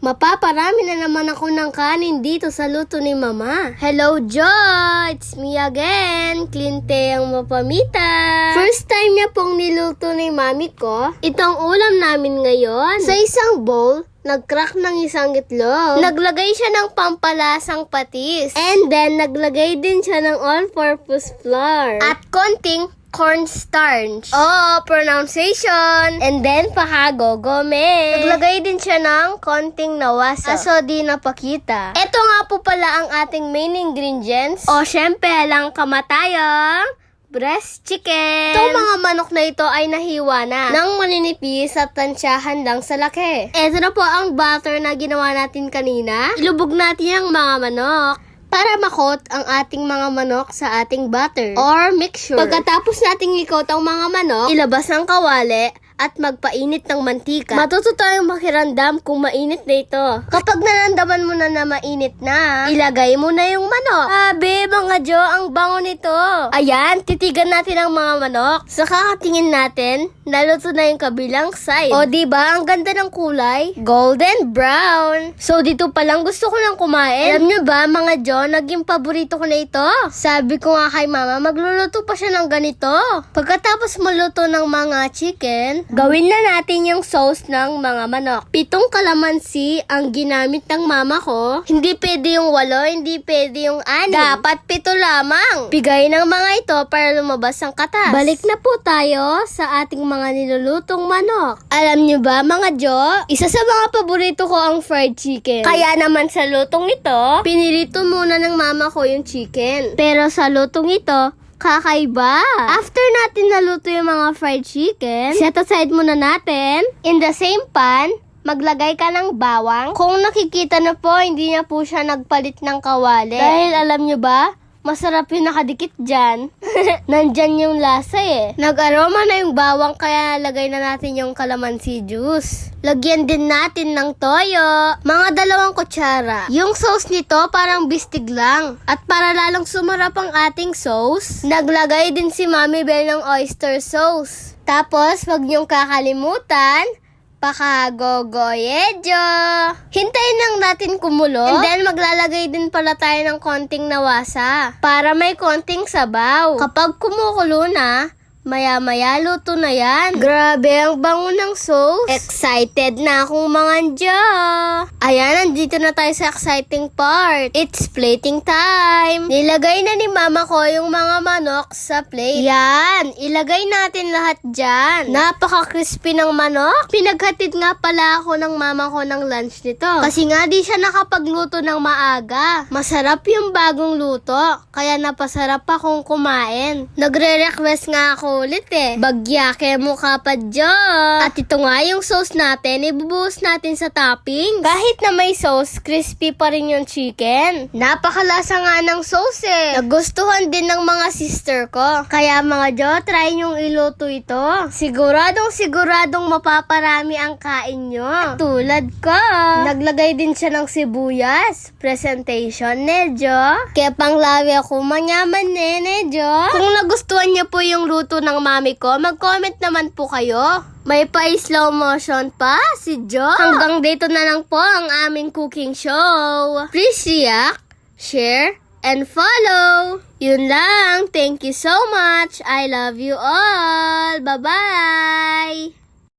Mapaparami na naman ako ng kanin dito sa luto ni Mama. Hello, Jo! It's me again, Clinthe ang mapamita. First time niya pong niluto ni Mami ko. Itong ulam namin ngayon. Sa isang bowl, nag-crack ng isang itlog. Naglagay siya ng pampalasang patis. And then, naglagay din siya ng all-purpose flour. At konting cornstarch. Oh, pronunciation. And then, pakagogome. Naglagay din siya ng konting nawasa. Kaso di napakita. Ito nga po pala ang ating main ingredients. O, syempre lang kamatayang breast chicken. Itong mga manok na ito ay nahiwa na ng maninipis at tansyahan lang sa laki. Ito na po ang butter na ginawa natin kanina. Ilubog natin ang mga manok para makot ang ating mga manok sa ating butter or mixture. Pagkatapos nating ikot ang mga manok, ilabas ang kawali at magpainit ng mantika. Matuto tayong makiramdam kung mainit na ito. Kapag naramdaman mo na mainit na, ilagay mo na yung manok. Sabi, mga Jo, ang bango nito. Ayan, titigan natin ang mga manok. Sa kakatingin natin, naluto na yung kabilang side. O diba, ang ganda ng kulay? Golden brown. So dito pa lang gusto ko nang kumain. Alam nyo ba, mga Jo, naging paborito ko na ito. Sabi ko nga kay Mama, magluluto pa siya ng ganito. Pagkatapos maluto ng mga chicken, gawin na natin yung sauce ng mga manok. 7 kalamansi ang ginamit ng mama ko. Hindi pwede yung 8, hindi pwede yung 6. Dapat 7 lamang. Bigay ng mga ito para lumabas ang katas. Balik na po tayo sa ating mga nilulutong manok. Alam nyo ba, mga Jo, isa sa mga paborito ko ang fried chicken. Kaya naman sa lutong ito, pinirito muna ng mama ko yung chicken. Pero sa lutong ito, kakaiba. After natin naluto yung mga fried chicken, set aside muna natin. In the same pan, maglagay ka ng bawang. Kung nakikita na po, hindi na po siya nagpalit ng kawali. Dahil alam nyo ba, masarap yung nakadikit dyan. Nandyan yung lasa eh. Nag-aroma na yung bawang kaya lagay na natin yung calamansi juice. Lagyan din natin ng toyo. Mga 2 kutsara. Yung sauce nito parang bistig lang. At para lalong sumarap ang ating sauce, naglagay din si Mami Bell ng oyster sauce. Tapos, wag niyong kakalimutan, pakagogoyejo. Hintayin lang natin kumulo. And then maglalagay din pala tayo ng konting nawasa para may konting sabaw. Kapag kumukulo na, maya-maya luto na yan. Grabe ang bango ng sauce. Excited na akong mga Jo. Ayan, nandito na tayo sa exciting part. It's plating time. Nilagay na ni mama ko yung mga manok sa plate. Yan, ilagay natin lahat dyan. Napaka-crispy ng manok. Pinaghatid nga pala ako ng mama ko ng lunch nito. Kasi nga di siya nakapagluto ng maaga. Masarap yung bagong luto. Kaya napasarap akong kumain. Nagre-request nga ako ulit eh. Bagyake mo ka pa, Jo. At ito nga yung sauce natin, ibubuhos natin sa topping. Kahit na may sauce, crispy pa rin yung chicken. Napakalasa nga ng sauce eh. Nagustuhan din ng mga sister ko. Kaya mga Jo, try nyong iluto ito. Siguradong mapaparami ang kain nyo. Tulad ko. Naglagay din siya ng sibuyas. Presentation ne, Jo. Kaya panglawi ako manyaman ne, Jo. Kung nagustuhan niyo po yung luto ng mami ko, mag-comment naman po kayo. May pa-slow motion pa si Jo. Hanggang dito na lang po ang aming cooking show. Please react, share, and follow. Yun lang. Thank you so much. I love you all. Bye-bye.